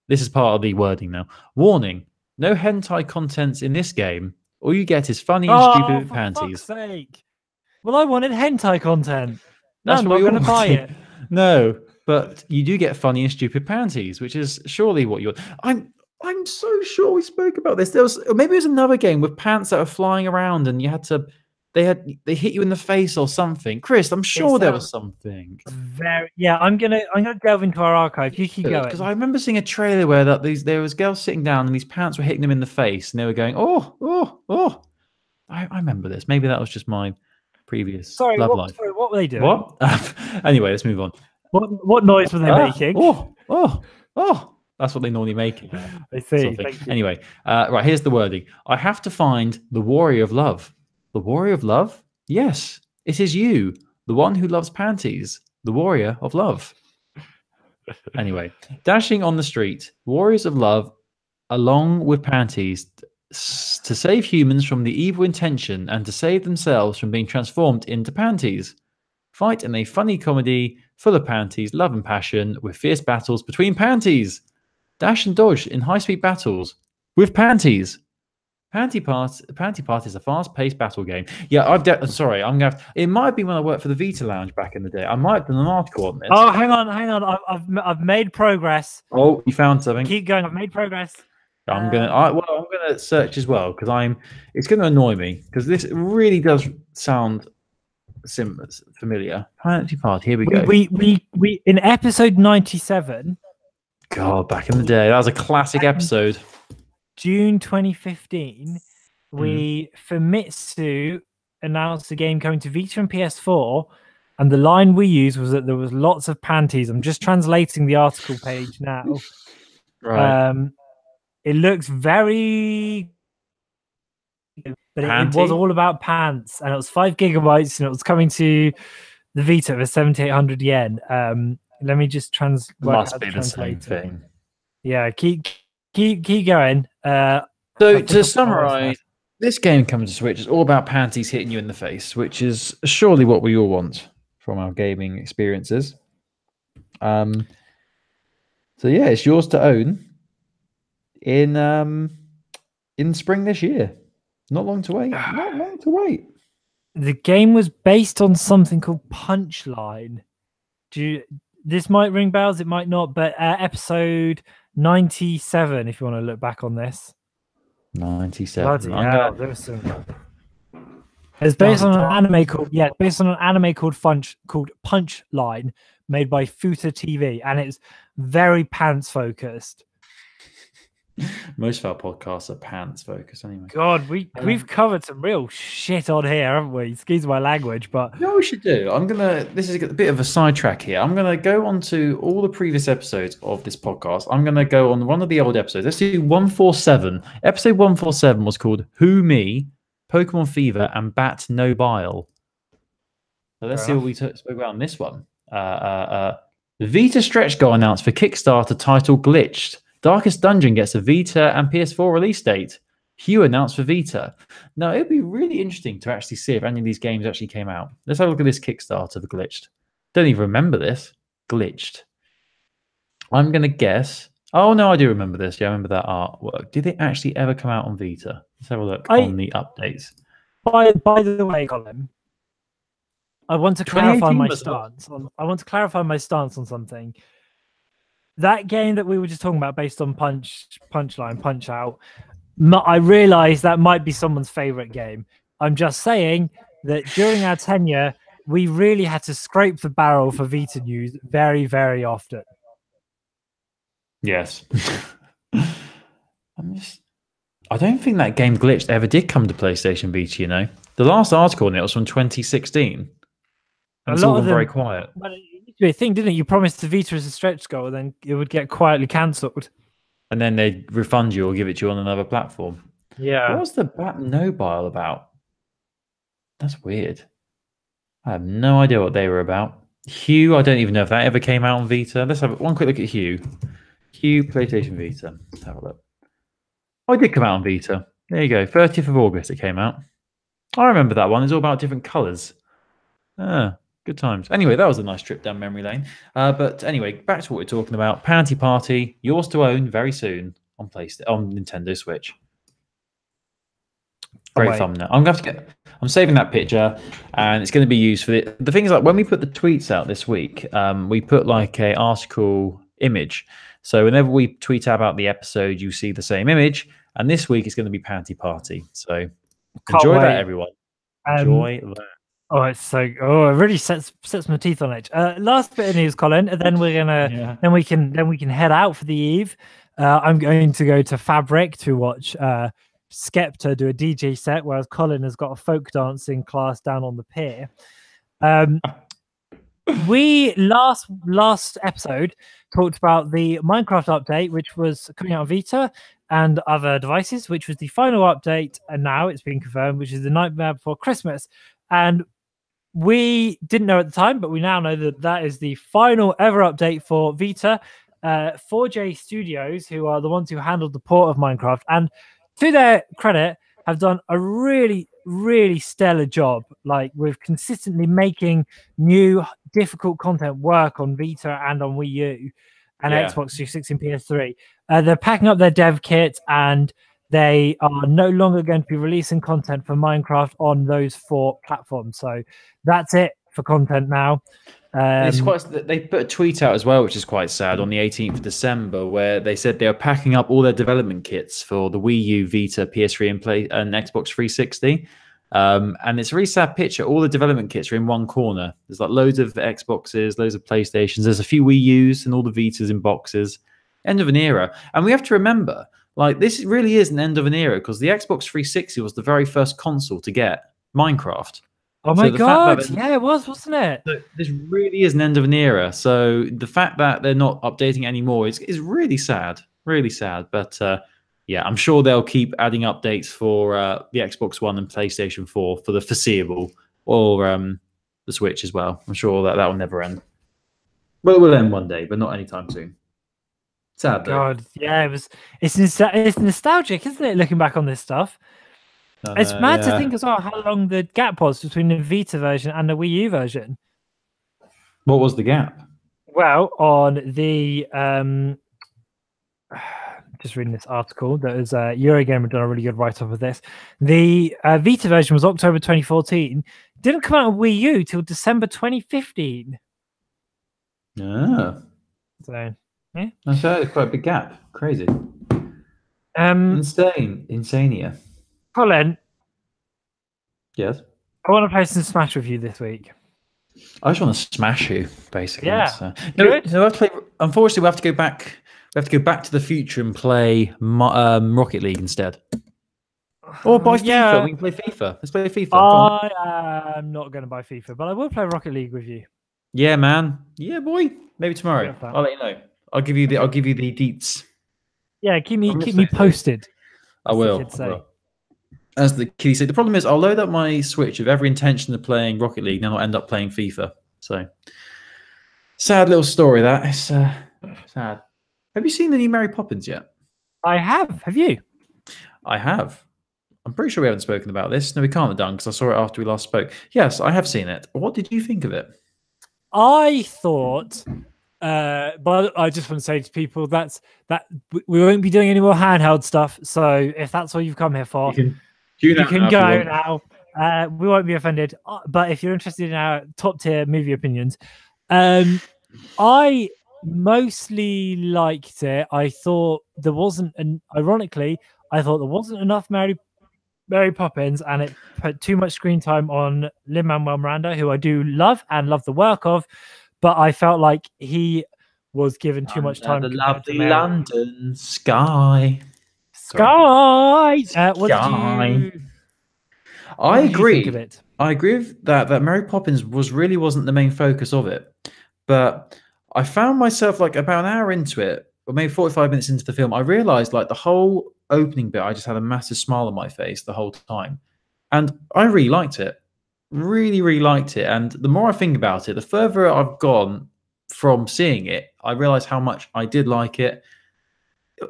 Speaker 2: This is part of the wording now. Warning. No hentai contents in this game. All you get is funny and stupid panties.
Speaker 1: For fuck's sake. Well, I wanted hentai content.
Speaker 2: That's
Speaker 1: I'm not going to buy it.
Speaker 2: No, but you do get funny and stupid panties, which is surely what you're... I'm so sure we spoke about this. Maybe it was another game with pants that are flying around and you had to they hit you in the face or something. Chris, I'm sure there was something.
Speaker 1: I'm gonna delve into our archive. You keep going.
Speaker 2: Because I remember seeing a trailer where there was girls sitting down and these pants were hitting them in the face and they were going, oh. I remember this. Maybe that was just my previous love life.
Speaker 1: Sorry, what were they doing?
Speaker 2: What? Anyway, let's move on.
Speaker 1: What noise were they making?
Speaker 2: Oh. That's what they normally make.
Speaker 1: I see.
Speaker 2: Anyway, right, here's the wording. I have to find the warrior of love. The warrior of love? Yes, it is you, the one who loves panties, the warrior of love. Anyway, dashing on the street, warriors of love, along with panties, to save humans from the evil intention and to save themselves from being transformed into panties. Fight in a funny comedy full of panties, love and passion, with fierce battles between panties. Dash and dodge in high-speed battles with panties. Panty Party is a fast-paced battle game. Yeah, sorry, I'm gonna. It might be when I worked for the Vita Lounge back in the day. I might have done an article on this.
Speaker 1: Oh, hang on. I've made progress.
Speaker 2: Oh, you found something.
Speaker 1: Keep going. I've made progress.
Speaker 2: I'm gonna search as well because it's gonna annoy me because this really does sound familiar. Panty Party. Here we go.
Speaker 1: We in episode 97.
Speaker 2: God, back in the day, that was a classic episode.
Speaker 1: June 2015, for Mitsu announced the game coming to Vita and PS4, and the line we used was that there was lots of panties. I'm just translating the article page now.
Speaker 2: Right.
Speaker 1: It looks very, but it was all about pants, and it was 5 gigabytes, and it was coming to the Vita for 7,800 yen. Let me just translate.
Speaker 2: Must be the same thing.
Speaker 1: Yeah, keep going.
Speaker 2: So to summarize, this game comes to Switch. It's all about panties hitting you in the face, which is surely what we all want from our gaming experiences. So yeah, it's yours to own in spring this year. Not long to wait.
Speaker 1: The game was based on something called Punchline. This might ring bells, it might not, but episode 97, if you want to look back on this.
Speaker 2: 97.
Speaker 1: It's based on an anime called Punchline, made by Futa TV, and it's very pants focused.
Speaker 2: Most of our podcasts are pants focused anyway.
Speaker 1: God, we've covered some real shit on here, haven't we? Excuse my language, but
Speaker 2: you know what we should do? This is a bit of a sidetrack here. I'm gonna go on to all the previous episodes of this podcast. I'm gonna go on one of the old episodes. Let's do 147. Episode 147 was called Who Me, Pokemon Fever, and Bat No Bile. So let's see what we spoke about on this one. The Vita stretch goal announced for Kickstarter title Glitched. Darkest Dungeon gets a Vita and PS4 release date. Hue announced for Vita. Now, it'd be really interesting to actually see if any of these games actually came out. Let's have a look at this Kickstarter for Glitched. Don't even remember this. Glitched. I'm going to guess. Oh, no, I do remember this. Yeah, I remember that artwork. Did it actually ever come out on Vita? Let's have a look on the updates.
Speaker 1: By the way, Colin, I want to clarify my stance. I want to clarify my stance on something. That game that we were just talking about, based on Punchline, Punch Out, I realize that might be someone's favorite game. I'm just saying that during our tenure, we really had to scrape the barrel for Vita news very, very often.
Speaker 2: Yes. I don't think that game Glitched ever did come to PlayStation Vita, you know. The last article on it was from 2016. And it's all been very quiet.
Speaker 1: But it used to be a thing, didn't it? You promised the Vita as a stretch goal, and then it would get quietly cancelled.
Speaker 2: And then they'd refund you or give it to you on another platform.
Speaker 1: Yeah.
Speaker 2: What was the Bat Nobile about? That's weird. I have no idea what they were about. Hue, I don't even know if that ever came out on Vita. Let's have one quick look at Hue. Hue, PlayStation Vita. Let's have a look. Oh, it did come out on Vita. There you go. 30th of August it came out. I remember that one. It's all about different colours. Good times. Anyway, that was a nice trip down memory lane. But anyway, back to what we're talking about. Panty Party, yours to own very soon on Nintendo Switch. Great thumbnail. I'm saving that picture, and it's going to be used for the thing is, like, when we put the tweets out this week, we put like a article image. So whenever we tweet out about the episode, you see the same image. And this week it's going to be Panty Party. So enjoy that, everyone. Enjoy that.
Speaker 1: Oh, it's so it really sets my teeth on edge. Last bit of news, Colin, and then we're gonna then we can head out for the eve. I'm going to go to Fabric to watch Skepta do a DJ set, whereas Colin has got a folk dancing class down on the pier. We last episode talked about the Minecraft update, which was coming out on Vita and other devices, which was the final update, and now it's been confirmed, which is the Nightmare Before Christmas. And we didn't know at the time, but we now know that that is the final ever update for Vita. 4J Studios, who are the ones who handled the port of Minecraft, and to their credit, have done a really, really stellar job, like with consistently making new difficult content work on Vita and on Wii U and Xbox 360 and PS3. They're packing up their dev kit, and they are no longer going to be releasing content for Minecraft on those 4 platforms. So that's it for content now.
Speaker 2: It's quite. They put a tweet out as well, which is quite sad, on the 18th of December, where they said they are packing up all their development kits for the Wii U, Vita, PS3, and Xbox 360. And it's a really sad picture. All the development kits are in one corner. There's like loads of Xboxes, loads of PlayStations. There's a few Wii U's and all the Vitas in boxes. End of an era. And we have to remember, like, this really is an end of an era, because the Xbox 360 was the very first console to get Minecraft.
Speaker 1: Oh my god! Yeah, it was, wasn't it?
Speaker 2: So this really is an end of an era. So the fact that they're not updating anymore is really sad. Really sad. But yeah, I'm sure they'll keep adding updates for the Xbox One and PlayStation 4 for the foreseeable, or the Switch as well. I'm sure that will never end. Well, it will end one day, but not anytime soon. Sad though.
Speaker 1: God, yeah, it's nostalgic, isn't it? Looking back on this stuff. It's mad to think as well how long the gap was between the Vita version and the Wii U version.
Speaker 2: What was the gap?
Speaker 1: Well, on the just reading this article, that was Eurogamer done a really good write-up of this. The Vita version was October 2014. Didn't come out on Wii U till December 2015.
Speaker 2: Ah.
Speaker 1: So yeah,
Speaker 2: that's quite a big gap. Crazy. Insania.
Speaker 1: Colin.
Speaker 2: Yes.
Speaker 1: I want to play some Smash with you this week.
Speaker 2: I just want to smash you, basically.
Speaker 1: Yeah.
Speaker 2: So. No, unfortunately, we have to go back. We have to go back to the future and play Rocket League instead. Or buy FIFA. We can play FIFA. Let's play FIFA.
Speaker 1: I am not going to buy FIFA, but I will play Rocket League with you.
Speaker 2: Yeah, man. Yeah, boy. Maybe tomorrow. I'll let you know. I'll give you the deets.
Speaker 1: Yeah, keep me posted.
Speaker 2: I will. As the kiddies say, the problem is I'll load up my Switch with every intention of playing Rocket League, then I'll end up playing FIFA. So sad little story that. It's sad. Have you seen the new Mary Poppins yet?
Speaker 1: I have. Have you?
Speaker 2: I have. I'm pretty sure we haven't spoken about this. No, we can't have done, because I saw it after we last spoke. Yes, I have seen it. What did you think of it?
Speaker 1: I thought, but I just want to say to people that we won't be doing any more handheld stuff. So if that's all you've come here for, you can go now. We won't be offended. But if you're interested in our top tier movie opinions, I mostly liked it. I thought there wasn't, ironically, I thought there wasn't enough Mary Poppins, and it put too much screen time on Lin-Manuel Miranda, who I do love and love the work of, but I felt like he was given too much time.
Speaker 2: The lovely London sky.
Speaker 1: What
Speaker 2: I agree.
Speaker 1: Think of it?
Speaker 2: I agree with that Mary Poppins really wasn't the main focus of it, but I found myself like about an hour into it, or maybe 45 minutes into the film, I realized like the whole opening bit, I just had a massive smile on my face the whole time, and I really liked it. Really liked it. And the more I think about it, the further I've gone from seeing it, I realized how much I did like it.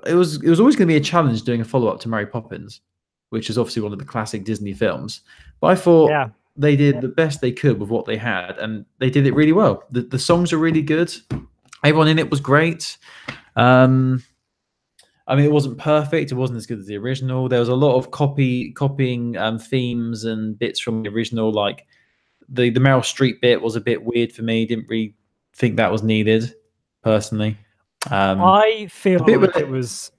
Speaker 2: It was always going to be a challenge doing a follow-up to Mary Poppins, which is obviously one of the classic Disney films. But I thought they did the best they could with what they had, and they did it really well. The songs are really good. Everyone in it was great. I mean, it wasn't perfect. It wasn't as good as the original. There was a lot of copying themes and bits from the original. Like the Meryl Streep bit was a bit weird for me. Didn't really think that was needed, personally.
Speaker 1: I feel like it was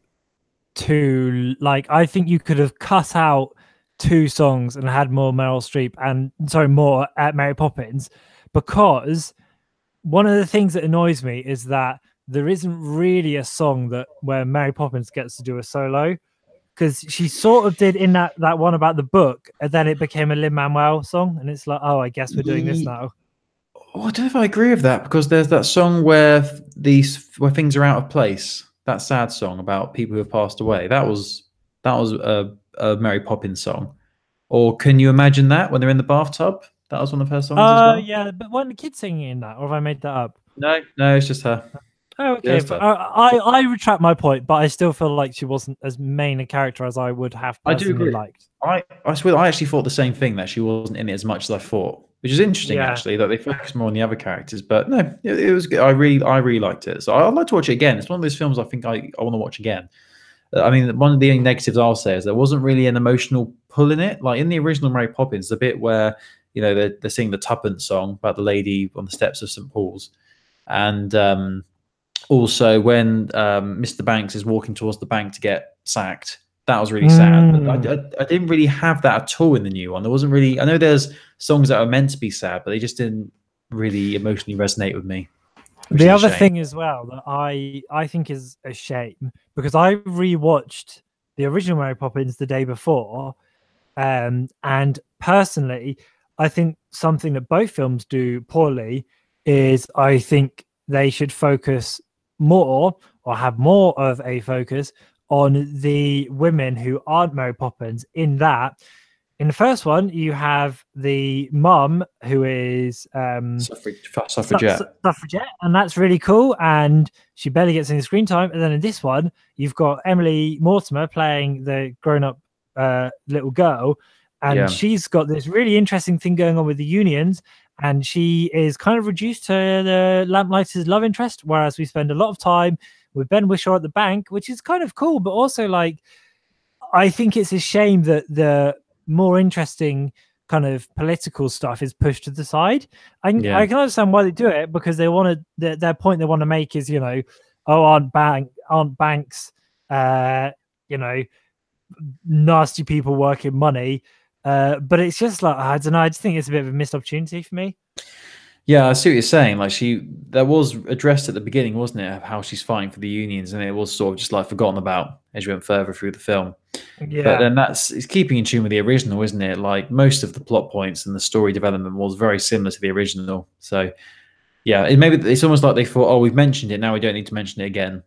Speaker 1: too, like, I think you could have cut out two songs and had more Meryl Streep and more Mary Poppins, because one of the things that annoys me is that there isn't really a song where Mary Poppins gets to do a solo, because she sort of did in that one about the book, and then it became a Lin-Manuel song, and it's like, oh, I guess we're doing this now.
Speaker 2: I don't know if I agree with that, because there's that song where things are out of place. That sad song about people who have passed away. That was a Mary Poppins song. Or can you imagine that when they're in the bathtub? That was one of her songs as well.
Speaker 1: Yeah, but weren't the kids singing in that, or have I made that up?
Speaker 2: No, it's just her.
Speaker 1: Oh, okay. I retract my point, but I still feel like she wasn't as main a character as I would have personally liked.
Speaker 2: I swear, I actually thought the same thing, that she wasn't in it as much as I thought, which is interesting actually, that they focus more on the other characters. But no, it was good. I really liked it, so I'd like to watch it again. It's one of those films I think I want to watch again. I mean, one of the only negatives I'll say is there wasn't really an emotional pull in it. Like in the original Mary Poppins, the bit where they're singing the Tuppence song about the lady on the steps of St. Paul's, and also when Mr. Banks is walking towards the bank to get sacked. That was really sad. But I didn't really have that at all in the new one. There wasn't really. I know there's songs that are meant to be sad, but they just didn't really emotionally resonate with me.
Speaker 1: The other thing as well that I think is a shame, because I rewatched the original Mary Poppins the day before, and personally, I think something that both films do poorly is I think they should focus more, or have more of a focus on the women who aren't Mary Poppins. In that, in the first one, you have the mum who is
Speaker 2: suffragette,
Speaker 1: and that's really cool. And she barely gets any screen time. And then in this one, you've got Emily Mortimer playing the grown-up little girl, and she's got this really interesting thing going on with the unions. And she is kind of reduced to the lamplighter's love interest, whereas we spend a lot of time with Ben Whishaw at the bank, which is kind of cool. But also, like, I think it's a shame that the more interesting kind of political stuff is pushed to the side. I can understand why they do it, because they want to. Their point they want to make is, aren't banks, nasty people working money. But it's just like, I don't know. I just think it's a bit of a missed opportunity for me.
Speaker 2: Yeah, I see what you're saying. Like, that was addressed at the beginning, wasn't it? Of how she's fighting for the unions, and it was sort of just like forgotten about as you went further through the film. Yeah. But then it's keeping in tune with the original, isn't it? Like, most of the plot points and the story development was very similar to the original. So yeah, it's almost like they thought, oh, we've mentioned it, now we don't need to mention it again,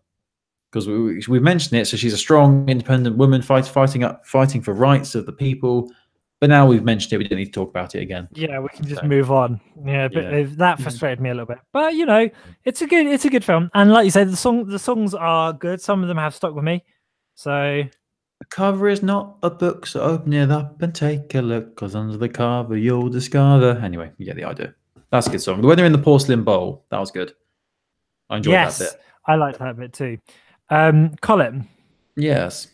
Speaker 2: because we've mentioned it. So she's a strong, independent woman fighting for rights of the people. But now we've mentioned it, we don't need to talk about it again.
Speaker 1: Yeah, we can just move on. Yeah, but that frustrated me a little bit. But it's a good film, and like you said, the songs are good. Some of them have stuck with me. So
Speaker 2: the cover is not a book, so open it up and take a look, because under the cover you'll discover. Anyway, you get the idea. That's a good song. When they're in the porcelain bowl, that was good. I enjoyed that bit.
Speaker 1: I liked that bit too. Colin.
Speaker 2: Yes.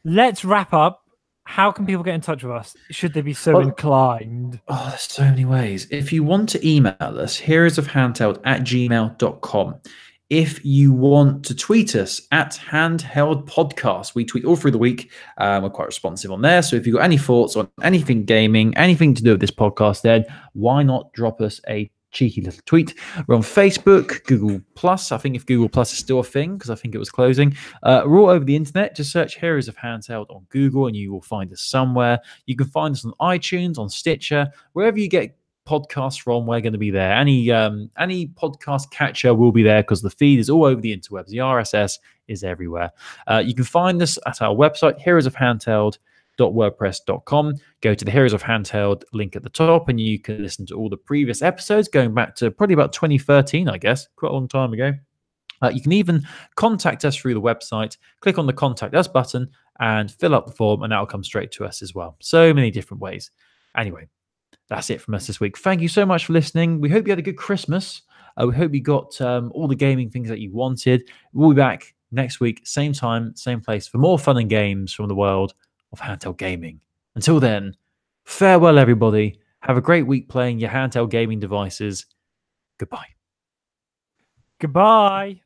Speaker 1: Let's wrap up. How can people get in touch with us, should they be so inclined?
Speaker 2: Oh, there's so many ways. If you want to email us, heroesofhandheld@gmail.com. If you want to tweet us at Handheld Podcast, we tweet all through the week. We're quite responsive on there. So if you've got any thoughts on anything gaming, anything to do with this podcast, then why not drop us a cheeky little tweet. We're on Facebook, Google Plus. I think if Google Plus is still a thing, because I think it was closing. We're all over the internet. Just search Heroes of Handheld on Google and you will find us somewhere. You can find us on iTunes, on Stitcher, wherever you get podcasts from. We're going to be there. Any podcast catcher will be there, because the feed is all over the interwebs. The RSS is everywhere. You can find us at our website, heroesofhandheld.wordpress.com. Go to the Heroes of Handheld link at the top, and you can listen to all the previous episodes going back to probably about 2013, I guess, quite a long time ago. You can even contact us through the website. Click on the Contact Us button and fill out the form, and that'll come straight to us as well. So many different ways. Anyway, that's it from us this week. Thank you so much for listening. We hope you had a good Christmas. We hope you got all the gaming things that you wanted. We'll be back next week, same time, same place, for more fun and games from the world of handheld gaming. Until then, farewell, everybody. Have a great week playing your handheld gaming devices. Goodbye.
Speaker 1: Goodbye.